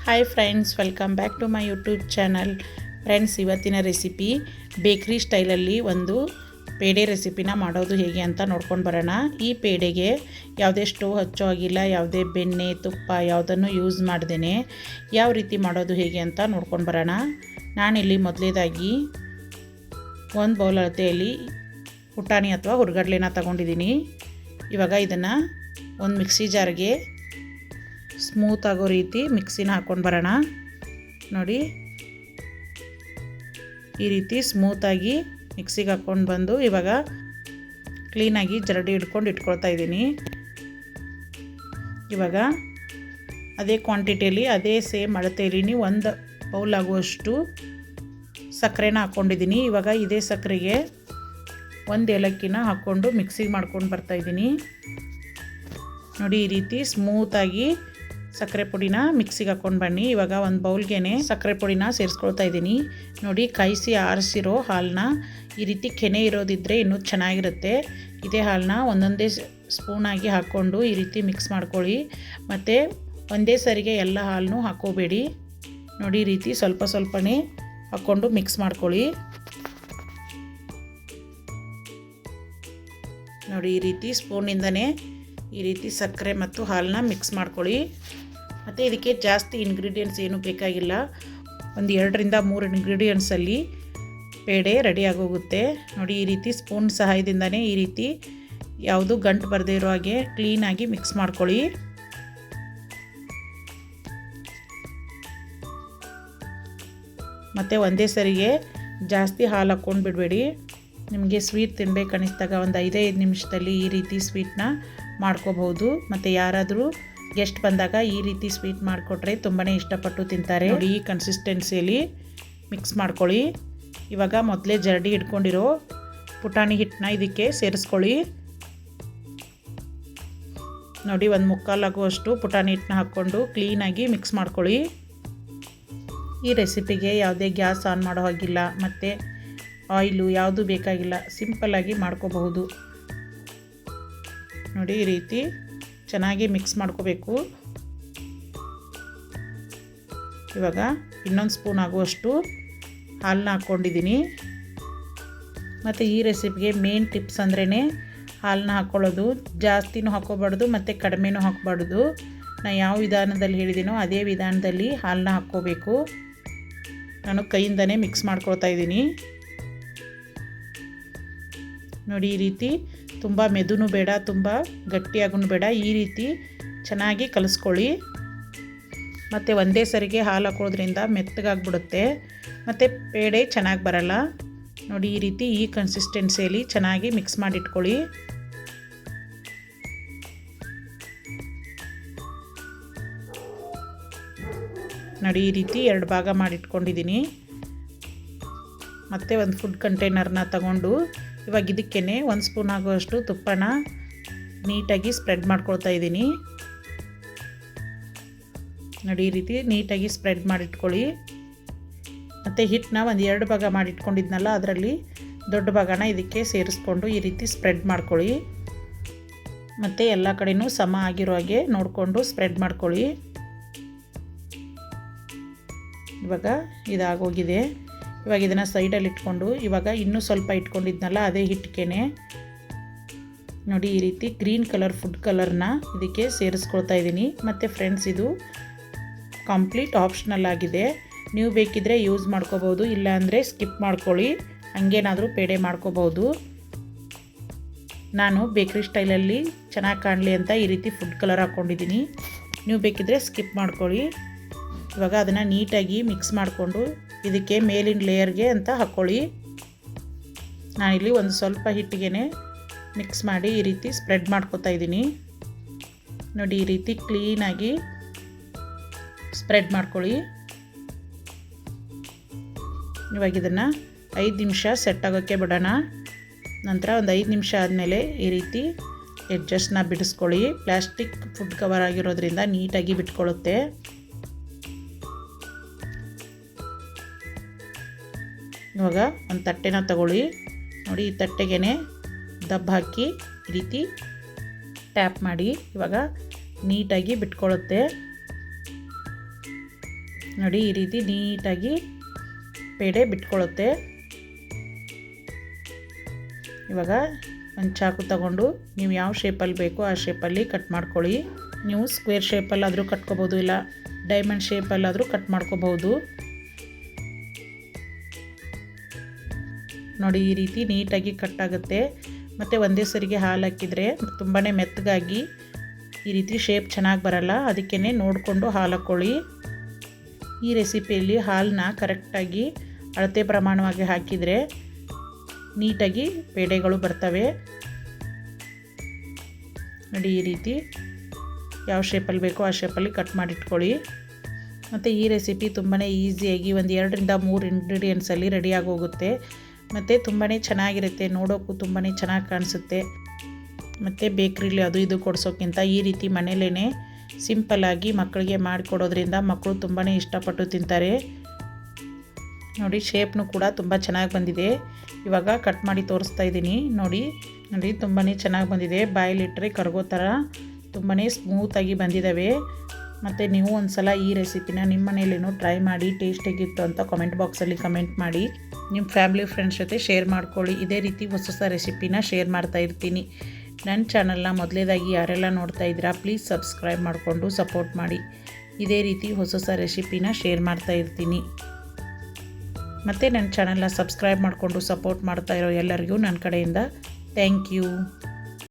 Hi friends, welcome back to my YouTube channel. Friends, ಇವತ್ತಿನ recipe bakery ಸ್ಟೈಲಲ್ಲಿ ಒಂದು ಪೇಡೆ ರೆಸಿಪಿನ ಮಾಡೋದು ಹೇಗೆ ಅಂತ ನೋಡ್ಕೊಂಡು ಬರೋಣ. ಈ ಪೇಡೆಗೆ ಯಾವುದೇ ಸ್ಟೋವ್ ಹಚ್ಚೋ ಆಗಿಲ್ಲ, ಯಾವುದೇ ಬೆಣ್ಣೆ ತುಪ್ಪ ಯಾವುದನ್ನು ಯೂಸ್ ಮಾಡ್ದೇನೆ ಯಾವ ರೀತಿ ಮಾಡೋದು ಹೇಗೆ ಅಂತ ನೋಡ್ಕೊಂಡು ಬರೋಣ. ನಾನಿಲ್ಲಿ ಮೊದಲೇದಾಗಿ ಒಂದು ಬೌಲ್ ಅಳತೆಯಲ್ಲಿ ಪುಟಾಣಿ ಅಥವಾ ಹುರ್ಗಡ್ಲೆನ ತಗೊಂಡಿದ್ದೀನಿ. ಇವಾಗ ಇದನ್ನು ಒಂದು ಮಿಕ್ಸಿ ಜಾರ್ಗೆ ಸ್ಮೂತ್ ಆಗೋ ರೀತಿ ಮಿಕ್ಸಿನ ಹಾಕ್ಕೊಂಡು ಬರೋಣ. ನೋಡಿ, ಈ ರೀತಿ ಸ್ಮೂತಾಗಿ ಮಿಕ್ಸಿಗೆ ಹಾಕ್ಕೊಂಡು ಬಂದು ಇವಾಗ ಕ್ಲೀನಾಗಿ ಜರಡಿ ಇಟ್ಕೊಳ್ತಾ ಇದ್ದೀನಿ. ಇವಾಗ ಅದೇ ಕ್ವಾಂಟಿಟಿಯಲ್ಲಿ ಅದೇ ಸೇಮ್ ಅಳತೆಯಲ್ಲಿ ಒಂದು ಬೌಲ್ ಆಗುವಷ್ಟು ಸಕ್ಕರೆನ ಹಾಕ್ಕೊಂಡಿದ್ದೀನಿ. ಇವಾಗ ಇದೇ ಸಕ್ಕರೆಗೆ ಒಂದು ಏಲಕ್ಕಿನ ಹಾಕ್ಕೊಂಡು ಮಿಕ್ಸಿಗೆ ಮಾಡ್ಕೊಂಡು ಬರ್ತಾಯಿದ್ದೀನಿ. ನೋಡಿ, ಈ ರೀತಿ ಸ್ಮೂತಾಗಿ ಸಕ್ಕರೆ ಪುಡಿನ ಮಿಕ್ಸಿಗೆ ಹಾಕ್ಕೊಂಡು ಬನ್ನಿ. ಇವಾಗ ಒಂದು ಬೌಲ್ಗೆ ಸಕ್ಕರೆ ಪುಡಿನ ಸೇರಿಸ್ಕೊಳ್ತಾ ಇದ್ದೀನಿ. ನೋಡಿ, ಕಾಯಿಸಿ ಆರಿಸಿರೋ ಹಾಲನ್ನ ಈ ರೀತಿ ಕೆನೆ ಇರೋದಿದ್ದರೆ ಇನ್ನೂ ಚೆನ್ನಾಗಿರುತ್ತೆ. ಇದೇ ಹಾಲನ್ನ ಒಂದೊಂದೇ ಸ್ಪೂನಾಗಿ ಹಾಕ್ಕೊಂಡು ಈ ರೀತಿ ಮಿಕ್ಸ್ ಮಾಡ್ಕೊಳ್ಳಿ. ಮತ್ತು ಒಂದೇ ಸರಿಗೆ ಎಲ್ಲ ಹಾಲನ್ನೂ ಹಾಕ್ಕೋಬೇಡಿ. ನೋಡಿ, ಈ ರೀತಿ ಸ್ವಲ್ಪ ಸ್ವಲ್ಪನೇ ಹಾಕ್ಕೊಂಡು ಮಿಕ್ಸ್ ಮಾಡ್ಕೊಳ್ಳಿ. ನೋಡಿ, ಈ ರೀತಿ ಸ್ಪೂನಿಂದನೇ ಈ ರೀತಿ ಸಕ್ಕರೆ ಮತ್ತು ಹಾಲನ್ನ ಮಿಕ್ಸ್ ಮಾಡ್ಕೊಳ್ಳಿ. ಮತ್ತು ಇದಕ್ಕೆ ಜಾಸ್ತಿ ಇಂಗ್ರೀಡಿಯೆಂಟ್ಸ್ ಏನೂ ಬೇಕಾಗಿಲ್ಲ. ಒಂದು 2ರಿಂದ 3 ಇಂಗ್ರೀಡಿಯೆಂಟ್ಸಲ್ಲಿ ಪೇಡೆ ರೆಡಿ ಆಗೋಗುತ್ತೆ. ನೋಡಿ, ಈ ರೀತಿ ಸ್ಪೂನ್ ಸಹಾಯದಿಂದನೇ ಈ ರೀತಿ ಯಾವುದು ಗಂಟು ಬರದೇ ಇರೋ ಹಾಗೆ ಕ್ಲೀನಾಗಿ ಮಿಕ್ಸ್ ಮಾಡ್ಕೊಳ್ಳಿ. ಮತ್ತು ಒಂದೇ ಸರಿಗೆ ಜಾಸ್ತಿ ಹಾಲು ಹಾಕ್ಕೊಂಡು ಬಿಡಬೇಡಿ. ನಿಮಗೆ ಸ್ವೀಟ್ ತಿನ್ಬೇಕು ಅನ್ನಿಸ್ದಾಗ ಒಂದು 5 ನಿಮಿಷದಲ್ಲಿ ಈ ರೀತಿ ಸ್ವೀಟ್ನ ಮಾಡ್ಕೋಬಹುದು. ಮತ್ತು ಯಾರಾದರೂ ಗೆಸ್ಟ್ ಬಂದಾಗ ಈ ರೀತಿ ಸ್ವೀಟ್ ಮಾಡಿಕೊಟ್ರೆ ತುಂಬಾ ಇಷ್ಟಪಟ್ಟು ತಿಂತಾರೆ. ನೋಡಿ, ಈ ಕನ್ಸಿಸ್ಟೆನ್ಸಿಯಲ್ಲಿ ಮಿಕ್ಸ್ ಮಾಡ್ಕೊಳ್ಳಿ. ಇವಾಗ ಮೊದಲೇ ಜರಡಿ ಇಟ್ಕೊಂಡಿರೋ ಪುಟಾಣಿ ಹಿಟ್ಟನ್ನ ಇದಕ್ಕೆ ಸೇರಿಸ್ಕೊಳ್ಳಿ. ನೋಡಿ, ಒಂದು ಮುಕ್ಕಾಲಾಗುವಷ್ಟು ಪುಟಾಣಿ ಹಿಟ್ಟನ್ನ ಹಾಕ್ಕೊಂಡು ಕ್ಲೀನಾಗಿ ಮಿಕ್ಸ್ ಮಾಡ್ಕೊಳ್ಳಿ. ಈ ರೆಸಿಪಿಗೆ ಯಾವುದೇ ಗ್ಯಾಸ್ ಆನ್ ಮಾಡೋ ಹಾಗಿಲ್ಲ, ಮತ್ತು ಆಯಿಲು ಯಾವುದು ಬೇಕಾಗಿಲ್ಲ, ಸಿಂಪಲ್ಲಾಗಿ ಮಾಡ್ಕೋಬಹುದು. ನೋಡಿ, ಈ ರೀತಿ ಚೆನ್ನಾಗಿ ಮಿಕ್ಸ್ ಮಾಡ್ಕೋಬೇಕು. ಇವಾಗ ಇನ್ನೊಂದು ಸ್ಪೂನ್ ಆಗುವಷ್ಟು ಹಾಲನ್ನ ಹಾಕ್ಕೊಂಡಿದ್ದೀನಿ. ಮತ್ತು ಈ ರೆಸಿಪಿಗೆ ಮೇನ್ ಟಿಪ್ಸ್ ಅಂದ್ರೇ ಹಾಲನ್ನ ಹಾಕ್ಕೊಳ್ಳೋದು. ಜಾಸ್ತಿನೂ ಹಾಕ್ಕೋಬಾರ್ದು ಮತ್ತು ಕಡಿಮೆನೂ ಹಾಕಬಾರ್ದು. ನಾನು ಯಾವ ವಿಧಾನದಲ್ಲಿ ಹೇಳಿದ್ದೀನೋ ಅದೇ ವಿಧಾನದಲ್ಲಿ ಹಾಲನ್ನ ಹಾಕ್ಕೋಬೇಕು. ನಾನು ಕೈಯಿಂದನೇ ಮಿಕ್ಸ್ ಮಾಡ್ಕೊಳ್ತಾ ಇದ್ದೀನಿ. ನೋಡಿ, ಈ ರೀತಿ ತುಂಬ ಮೆದುನೂ ಬೇಡ, ತುಂಬ ಗಟ್ಟಿಯಾಗೂ ಬೇಡ. ಈ ರೀತಿ ಚೆನ್ನಾಗಿ ಕಲಿಸ್ಕೊಳ್ಳಿ. ಮತ್ತು ಒಂದೇ ಸರಿಗೆ ಹಾಲು ಹಾಕೋದ್ರಿಂದ ಮೆತ್ತಗಾಗ್ಬಿಡುತ್ತೆ ಮತ್ತು ಪೇಡೆ ಚೆನ್ನಾಗಿ ಬರಲ್ಲ. ನೋಡಿ, ಈ ರೀತಿ ಈ ಕನ್ಸಿಸ್ಟೆನ್ಸಿಯಲ್ಲಿ ಚೆನ್ನಾಗಿ ಮಿಕ್ಸ್ ಮಾಡಿಟ್ಕೊಳ್ಳಿ. ನೋಡಿ, ಈ ರೀತಿ 2 ಭಾಗ ಮಾಡಿಟ್ಕೊಂಡಿದ್ದೀನಿ. ಮತ್ತು ಒಂದು ಫುಡ್ ಕಂಟೈನರ್ನ ತಗೊಂಡು ಇವಾಗ ಇದಕ್ಕೇ 1 ಸ್ಪೂನ್ ಆಗುವಷ್ಟು ತುಪ್ಪನ ನೀಟಾಗಿ ಸ್ಪ್ರೆಡ್ ಮಾಡ್ಕೊಳ್ತಾ ಇದ್ದೀನಿ. ನೋಡಿ, ಈ ರೀತಿ ನೀಟಾಗಿ ಸ್ಪ್ರೆಡ್ ಮಾಡಿಟ್ಕೊಳ್ಳಿ. ಮತ್ತು ಹಿಟ್ಟನ್ನ ಒಂದು 2 ಭಾಗ ಮಾಡಿಟ್ಕೊಂಡಿದ್ನಲ್ಲ, ಅದರಲ್ಲಿ ದೊಡ್ಡ ಭಾಗನ ಇದಕ್ಕೆ ಸೇರಿಸ್ಕೊಂಡು ಈ ರೀತಿ ಸ್ಪ್ರೆಡ್ ಮಾಡ್ಕೊಳ್ಳಿ. ಮತ್ತು ಎಲ್ಲ ಕಡೆಯೂ ಸಮ ಆಗಿರೋ ಹಾಗೆ ನೋಡಿಕೊಂಡು ಸ್ಪ್ರೆಡ್ ಮಾಡ್ಕೊಳ್ಳಿ. ಇವಾಗ ಇದಾಗೋಗಿದೆ. ಇವಾಗ ಇದನ್ನು ಸೈಡಲ್ಲಿ ಇಟ್ಕೊಂಡು ಇವಾಗ ಇನ್ನೂ ಸ್ವಲ್ಪ ಇಟ್ಕೊಂಡಿದ್ನಲ್ಲ ಅದೇ ಹಿಟ್ಟಿಗೆ ನೋಡಿ ಈ ರೀತಿ ಗ್ರೀನ್ ಕಲರ್ ಫುಡ್ ಕಲರ್ನ ಇದಕ್ಕೆ ಸೇರಿಸ್ಕೊಳ್ತಾ ಇದ್ದೀನಿ. ಮತ್ತು ಫ್ರೆಂಡ್ಸ್, ಇದು ಕಂಪ್ಲೀಟ್ ಆಪ್ಷನಲ್ ಆಗಿದೆ. ನೀವು ಬೇಕಿದ್ದರೆ ಯೂಸ್ ಮಾಡ್ಕೋಬೋದು, ಇಲ್ಲಾಂದರೆ ಸ್ಕಿಪ್ ಮಾಡ್ಕೊಳ್ಳಿ. ಹಾಗೇನಾದರೂ ಪೇಡೆ ಮಾಡ್ಕೋಬೋದು. ನಾನು ಬೇಕ್ರಿ ಸ್ಟೈಲಲ್ಲಿ ಚೆನ್ನಾಗಿ ಕಾಣಲಿ ಅಂತ ಈ ರೀತಿ ಫುಡ್ ಕಲರ್ ಹಾಕ್ಕೊಂಡಿದ್ದೀನಿ. ನೀವು ಬೇಕಿದ್ದರೆ ಸ್ಕಿಪ್ ಮಾಡ್ಕೊಳ್ಳಿ. ಇವಾಗ ಅದನ್ನು ನೀಟಾಗಿ ಮಿಕ್ಸ್ ಮಾಡಿಕೊಂಡು ಇದಕ್ಕೆ ಮೇಲಿನ ಲೇಯರ್ಗೆ ಅಂತ ಹಾಕ್ಕೊಳ್ಳಿ. ನಾನಿಲ್ಲಿ ಒಂದು ಸ್ವಲ್ಪ ಹಿಟ್ಟಿಗೆ ಮಿಕ್ಸ್ ಮಾಡಿ ಈ ರೀತಿ ಸ್ಪ್ರೆಡ್ ಮಾಡ್ಕೊತಾ ಇದ್ದೀನಿ. ನೋಡಿ, ಈ ರೀತಿ ಕ್ಲೀನಾಗಿ ಸ್ಪ್ರೆಡ್ ಮಾಡ್ಕೊಳ್ಳಿ. ಇವಾಗ ಇದನ್ನು 5 ನಿಮಿಷ ಸೆಟ್ ಆಗೋಕ್ಕೆ ಬಿಡೋಣ. ನಂತರ ಒಂದು 5 ನಿಮಿಷ ಆದಮೇಲೆ ಈ ರೀತಿ ಎಡ್ಜಸ್ಟ್ನ ಬಿಡಿಸ್ಕೊಳ್ಳಿ. ಪ್ಲಾಸ್ಟಿಕ್ ಫುಡ್ ಕವರ್ ಆಗಿರೋದ್ರಿಂದ ನೀಟಾಗಿ ಬಿಟ್ಕೊಳ್ಳುತ್ತೆ. ಇವಾಗ ಒಂದು ತಟ್ಟೆನ ತಗೊಳ್ಳಿ. ನೋಡಿ, ಈ ತಟ್ಟೆಗೆ ದಬ್ಬ ಹಾಕಿ ಈ ರೀತಿ ಟ್ಯಾಪ್ ಮಾಡಿ. ಇವಾಗ ನೀಟಾಗಿ ಬಿಟ್ಕೊಳ್ಳುತ್ತೆ. ನೋಡಿ ಈ ರೀತಿ ನೀಟಾಗಿ ಪೇಡೆ ಬಿಟ್ಕೊಳ್ಳುತ್ತೆ. ಇವಾಗ ಒಂದು ಚಾಕು ತಗೊಂಡು ನೀವು ಯಾವ ಶೇಪಲ್ಲಿ ಬೇಕೋ ಆ ಶೇಪಲ್ಲಿ ಕಟ್ ಮಾಡ್ಕೊಳ್ಳಿ. ನೀವು ಸ್ಕ್ವೇರ್ ಶೇಪಲ್ಲಾದರೂ ಕಟ್ಕೋಬೋದು, ಇಲ್ಲ ಡೈಮಂಡ್ ಶೇಪಲ್ಲಾದರೂ ಕಟ್ ಮಾಡ್ಕೋಬೋದು. ನೋಡಿ ಈ ರೀತಿ ನೀಟಾಗಿ ಕಟ್ ಆಗುತ್ತೆ. ಮತ್ತು ಒಂದೇ ಸರಿಗೆ ಹಾಲು ಹಾಕಿದರೆ ತುಂಬಾ ಮೆತ್ತಗಾಗಿ ಈ ರೀತಿ ಶೇಪ್ ಚೆನ್ನಾಗಿ ಬರಲ್ಲ. ಅದಕ್ಕೇ ನೋಡಿಕೊಂಡು ಹಾಲು ಹಾಕ್ಕೊಳ್ಳಿ. ಈ ರೆಸಿಪಿಯಲ್ಲಿ ಹಾಲನ್ನ ಕರೆಕ್ಟಾಗಿ ಅಳತೆ ಪ್ರಮಾಣವಾಗಿ ಹಾಕಿದರೆ ನೀಟಾಗಿ ಪೇಡೆಗಳು ಬರ್ತವೆ. ನೋಡಿ ಈ ರೀತಿ ಯಾವ ಶೇಪಲ್ಲಿ ಬೇಕೋ ಆ ಶೇಪಲ್ಲಿ ಕಟ್ ಮಾಡಿಟ್ಕೊಳ್ಳಿ. ಮತ್ತು ಈ ರೆಸಿಪಿ ತುಂಬಾ ಈಸಿಯಾಗಿ ಒಂದು 2ರಿಂದ 3 ಇಂಗ್ರೀಡಿಯೆಂಟ್ಸಲ್ಲಿ ರೆಡಿಯಾಗಿ ಹೋಗುತ್ತೆ. ಮತ್ತು ತುಂಬಾ ಚೆನ್ನಾಗಿರುತ್ತೆ, ನೋಡೋಕ್ಕೂ ತುಂಬಾ ಚೆನ್ನಾಗಿ ಕಾಣಿಸುತ್ತೆ. ಮತ್ತು ಬೇಕ್ರಿಲಿ ಅದು ಇದು ಕೊಡಿಸೋಕ್ಕಿಂತ ಈ ರೀತಿ ಮನೇಲೇ ಸಿಂಪಲ್ಲಾಗಿ ಮಕ್ಕಳಿಗೆ ಮಾಡಿಕೊಡೋದ್ರಿಂದ ಮಕ್ಕಳು ತುಂಬಾ ಇಷ್ಟಪಟ್ಟು ತಿಂತಾರೆ. ನೋಡಿ ಶೇಪ್ನು ಕೂಡ ತುಂಬ ಚೆನ್ನಾಗಿ ಬಂದಿದೆ. ಇವಾಗ ಕಟ್ ಮಾಡಿ ತೋರಿಸ್ತಾ ಇದ್ದೀನಿ. ನೋಡಿ ತುಂಬಾ ಚೆನ್ನಾಗಿ ಬಂದಿದೆ. ಬಾಯಲ್ಲಿಟ್ಟರೆ ಕರಗೋ ಥರ ತುಂಬಾ ಸ್ಮೂತಾಗಿ ಬಂದಿದ್ದಾವೆ. ಮತ್ತು ನೀವು ಒಂದು ಸಲ ಈ ರೆಸಿಪಿನ ನಿಮ್ಮ ಮನೇಲಿನೂ ಟ್ರೈ ಮಾಡಿ ಟೇಸ್ಟಿಯಾಗಿತ್ತು ಅಂತ ಕಮೆಂಟ್ ಬಾಕ್ಸಲ್ಲಿ ಕಮೆಂಟ್ ಮಾಡಿ. ನಿಮ್ಮ ಫ್ಯಾಮಿಲಿ ಫ್ರೆಂಡ್ಸ್ ಜೊತೆ ಶೇರ್ ಮಾಡ್ಕೊಳ್ಳಿ. ಇದೇ ರೀತಿ ಹೊಸ ರೆಸಿಪಿನ ಶೇರ್ ಮಾಡ್ತಾ ಇರ್ತೀನಿ. ನನ್ನ ಚಾನಲ್ನ ಮೊದಲೇದಾಗಿ ಯಾರೆಲ್ಲ ನೋಡ್ತಾ ಇದ್ದೀರಾ ಪ್ಲೀಸ್ ಸಬ್ಸ್ಕ್ರೈಬ್ ಮಾಡಿಕೊಂಡು ಸಪೋರ್ಟ್ ಮಾಡಿ. ಇದೇ ರೀತಿ ಹೊಸ ರೆಸಿಪಿನ ಶೇರ್ ಮಾಡ್ತಾ ಇರ್ತೀನಿ. ಮತ್ತು ನನ್ನ ಚಾನಲ್ನ ಸಬ್ಸ್ಕ್ರೈಬ್ ಮಾಡಿಕೊಂಡು ಸಪೋರ್ಟ್ ಮಾಡ್ತಾ ಇರೋ ಎಲ್ಲರಿಗೂ ನನ್ನ ಕಡೆಯಿಂದ ಥ್ಯಾಂಕ್ ಯು.